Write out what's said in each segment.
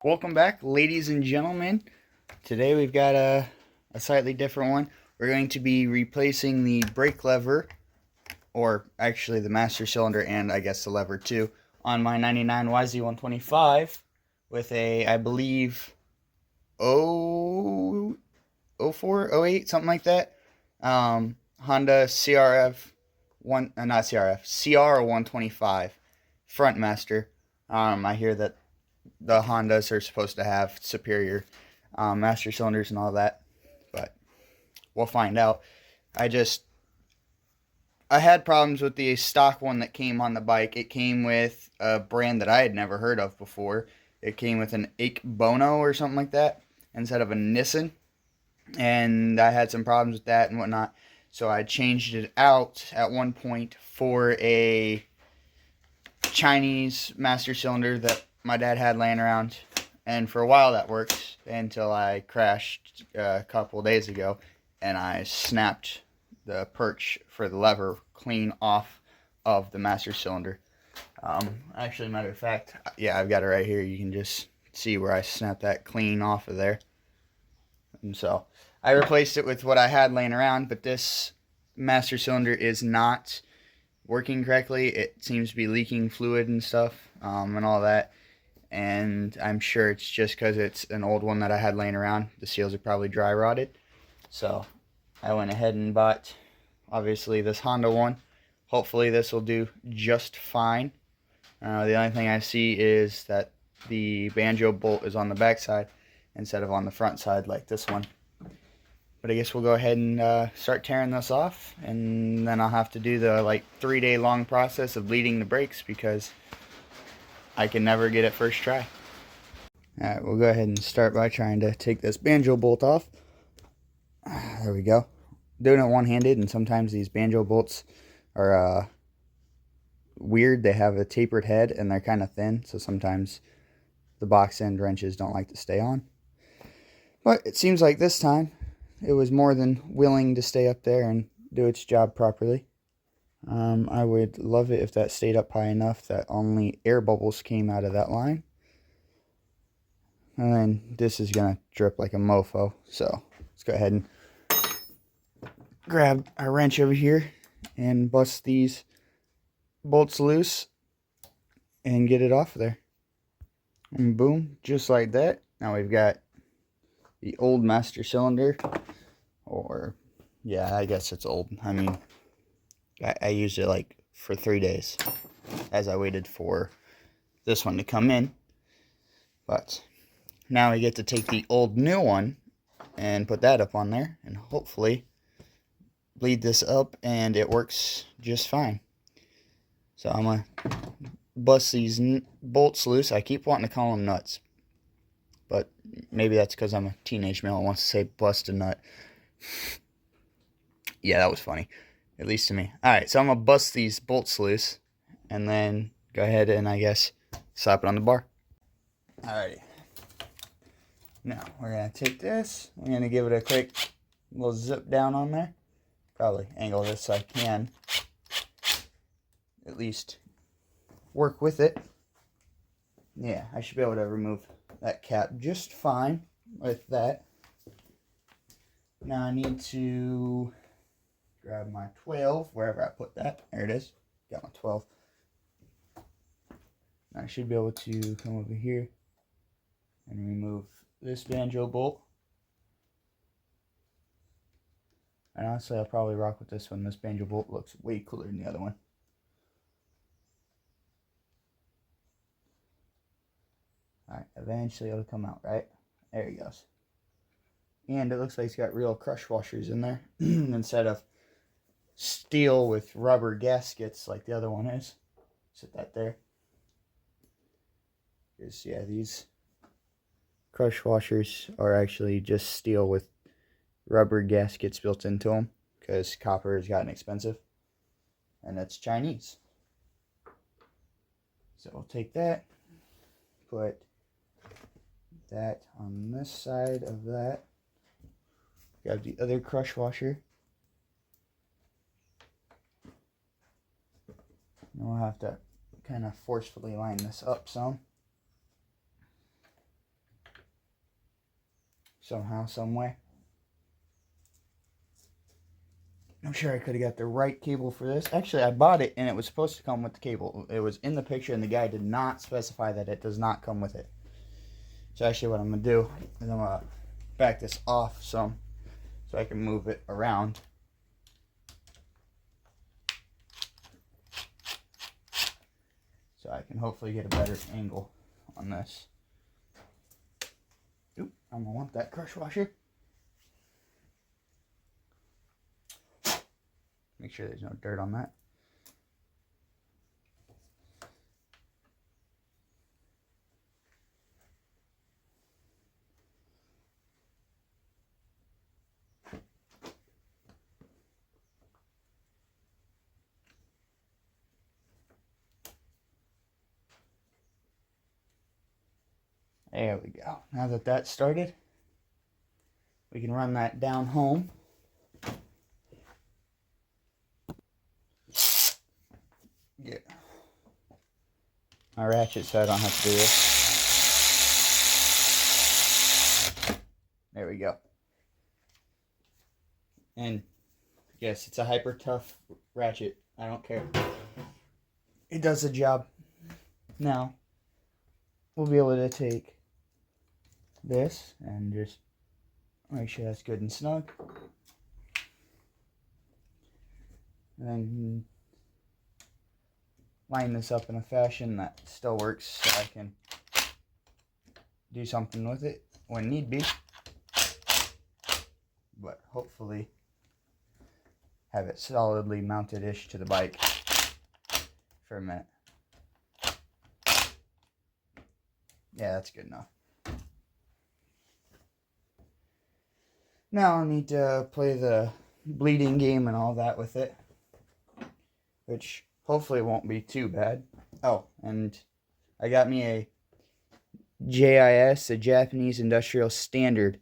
Welcome back, ladies and gentlemen. Today we've got a slightly different one. We're going to be replacing the brake lever, or actually the master cylinder and I guess the lever too, on my 99 YZ125 with a, I believe, 0, 04, 08, something like that. Honda CRF, not CRF, CR125 front master. I hear that the Hondas are supposed to have superior master cylinders and all that, but we'll find out. I had problems with the stock one that came on the bike. It came with a brand that I had never heard of before. It came with an Ake Bono or something like that instead of a Nissan, and I had some problems with that and whatnot. So I changed it out at one point for a Chinese master cylinder that my dad had laying around, and for a while that worked until I crashed a couple days ago and I snapped the perch for the lever clean off of the master cylinder. Actually, matter of fact, yeah, I've got it right here. You can just see where I snapped that clean off of there. And so I replaced it with what I had laying around, but this master cylinder is not working correctly. It seems to be leaking fluid and stuff, and all that. And I'm sure it's just because it's an old one that I had laying around. The seals are probably dry rotted. So I went ahead and bought, obviously, this Honda one. Hopefully this will do just fine. The only thing I see is that the banjo bolt is on the back side instead of on the front side like this one. But I guess we'll go ahead and start tearing this off, and then I'll have to do the 3-day long process of bleeding the brakes because I can never get it first try. Alright, we'll go ahead and start by trying to take this banjo bolt off. There we go. Doing it one-handed, and sometimes these banjo bolts are weird. They have a tapered head and they're kind of thin, so sometimes the box end wrenches don't like to stay on. But it seems like this time it was more than willing to stay up there and do its job properly. I would love it if that stayed up high enough that only air bubbles came out of that line. And then this is going to drip like a mofo. So let's go ahead and grab our wrench over here and bust these bolts loose and get it off there. And boom, just like that. Now we've got the old master cylinder, or yeah, I guess it's old. I mean, I used it like for 3 days as I waited for this one to come in. But now we get to take the old new one and put that up on there and hopefully bleed this up and it works just fine. So I'm going to bust these bolts loose. I keep wanting to call them nuts, but maybe that's because I'm a teenage male and wants to say bust a nut. Yeah, that was funny. At least to me. Alright, so I'm going to bust these bolts loose and then go ahead and, I guess, slap it on the bar. Alrighty. Now, we're going to take this. I'm going to give it a quick little zip down on there. Probably angle this so I can at least work with it. Yeah, I should be able to remove that cap just fine with that. Now I need to grab my 12, wherever I put that. There it is. Got my 12. Now I should be able to come over here and remove this banjo bolt. And honestly, I'll probably rock with this one. This banjo bolt looks way cooler than the other one. Alright, eventually it'll come out, right? There he goes. And it looks like it's got real crush washers in there instead of steel with rubber gaskets like the other one is. Set that there. Because, yeah, these crush washers are actually just steel with rubber gaskets built into them because copper has gotten expensive and it's Chinese. So we'll take that, put that on this side of that. Grab the other crush washer. And we'll have to kind of forcefully line this up some. somehow, some way. I'm sure I could have got the right cable for this. Actually, I bought it and it was supposed to come with the cable. It was in the picture and the guy did not specify that it does not come with it. So actually what I'm going to do is I'm going to back this off some so I can move it around. So I can hopefully get a better angle on this. Oop, I'm going to want that crush washer. Make sure there's no dirt on that. There we go. Now that that's started, we can run that down home. Get my ratchet so I don't have to do this. There we go. And yes, it's a hyper tough ratchet. I don't care. It does the job. Now, we'll be able to take this and just make sure that's good and snug. And then line this up in a fashion that still works so I can do something with it when need be. But hopefully have it solidly mounted-ish to the bike for a minute. Yeah, that's good enough. Now I'll need to play the bleeding game and all that with it, which hopefully won't be too bad. Oh, and I got me a JIS, a Japanese Industrial Standard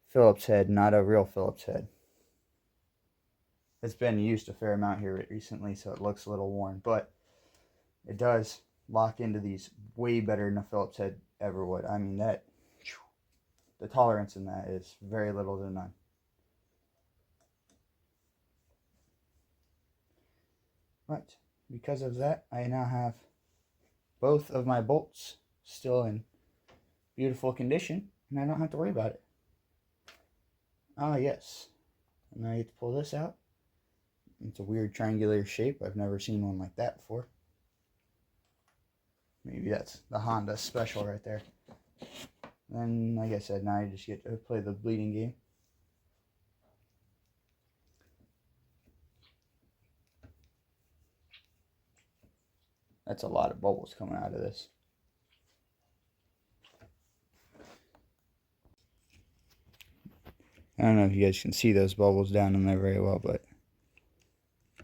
Phillips head, not a real Phillips head. It's been used a fair amount here recently, so it looks a little worn, but it does lock into these way better than a Phillips head ever would. I mean, that, the tolerance in that is very little to none. But because of that, I now have both of my bolts still in beautiful condition, and I don't have to worry about it. Ah, yes. And I get to pull this out. It's a weird triangular shape. I've never seen one like that before. Maybe that's the Honda special right there. And like I said, now I just get to play the bleeding game. That's a lot of bubbles coming out of this. I don't know if you guys can see those bubbles down in there very well, but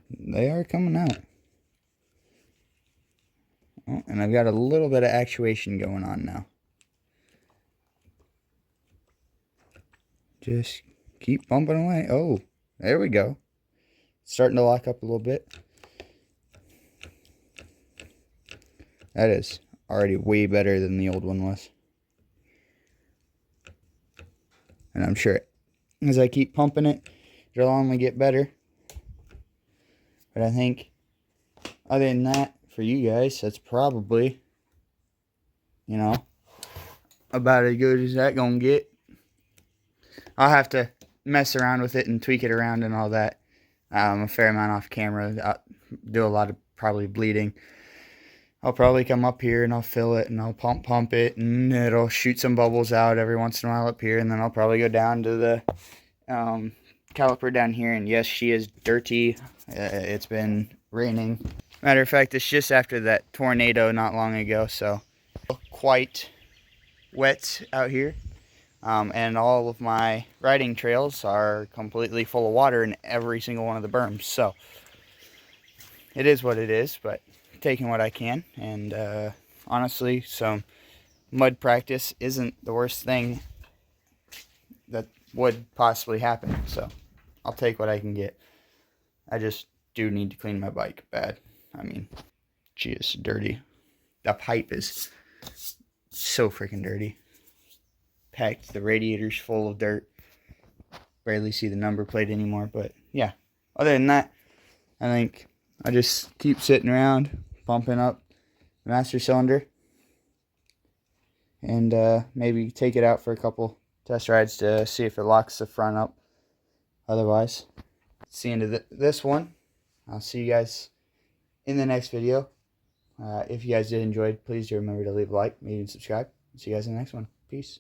they are coming out. Oh, and I've got a little bit of actuation going on now. Just keep bumping away. Oh, there we go. It's starting to lock up a little bit. That is already way better than the old one was. And I'm sure as I keep pumping it, it'll only get better. But I think, other than that, for you guys, that's probably, you know, about as good as that gonna get. I'll have to mess around with it and tweak it around and all that. A fair amount off camera. I'll do a lot of probably bleeding. I'll probably come up here and I'll fill it and I'll pump it and it'll shoot some bubbles out every once in a while up here, and then I'll probably go down to the caliper down here, and yes, she is dirty. It's been raining. Matter of fact, it's just after that tornado not long ago, so quite wet out here. And all of my riding trails are completely full of water in every single one of the berms, so it is what it is, but taking what I can. And honestly, some mud practice isn't the worst thing that would possibly happen, so I'll take what I can get. I just do need to clean my bike bad. I mean, gee, it's dirty. The pipe is so freaking dirty. packed the radiators full of dirt. Barely see the number plate anymore, but yeah. Other than that, I think I just keep sitting around, pumping up the master cylinder, and maybe take it out for a couple test rides to see if it locks the front up. Otherwise, it's the end of this one. I'll see you guys in the next video. If you guys did enjoy, please do remember to leave a like, maybe subscribe. See you guys in the next one. Peace.